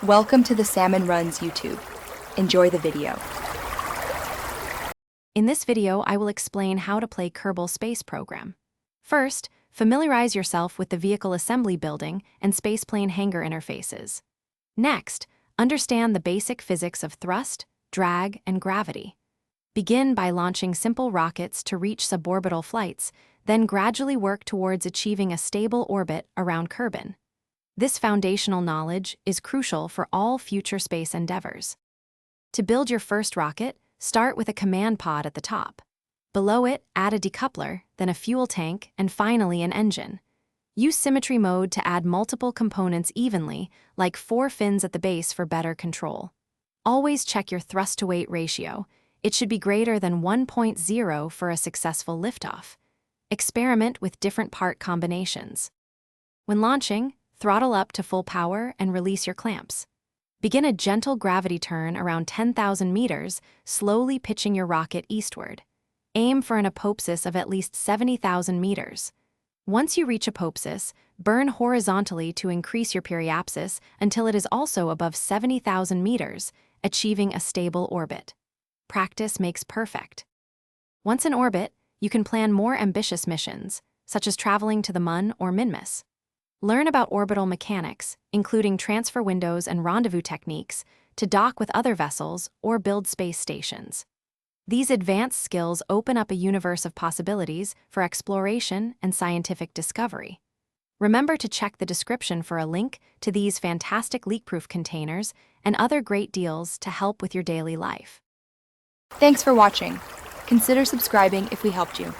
Welcome to the Salmon Runs YouTube. Enjoy the video. In this video, I will explain how to play Kerbal Space Program. First, familiarize yourself with the vehicle assembly building and spaceplane hangar interfaces. Next, understand the basic physics of thrust, drag, and gravity. Begin by launching simple rockets to reach suborbital flights, then gradually work towards achieving a stable orbit around Kerbin. This foundational knowledge is crucial for all future space endeavors. To build your first rocket, start with a command pod at the top. Below it, add a decoupler, then a fuel tank, and finally an engine. Use symmetry mode to add multiple components evenly, like 4 fins at the base for better control. Always check your thrust-to-weight ratio. It should be greater than 1.0 for a successful liftoff. Experiment with different part combinations. When launching, throttle up to full power and release your clamps. Begin a gentle gravity turn around 10,000 meters, slowly pitching your rocket eastward. Aim for an apopsis of at least 70,000 meters. Once you reach apopsis, burn horizontally to increase your periapsis until it is also above 70,000 meters, achieving a stable orbit. Practice makes perfect. Once in orbit, you can plan more ambitious missions, such as traveling to the Mun or Minmus. Learn about orbital mechanics, including transfer windows and rendezvous techniques, to dock with other vessels or build space stations. These advanced skills open up a universe of possibilities for exploration and scientific discovery. Remember to check the description for a link to these fantastic leak-proof containers and other great deals to help with your daily life. Thanks for watching. Consider subscribing if we helped you.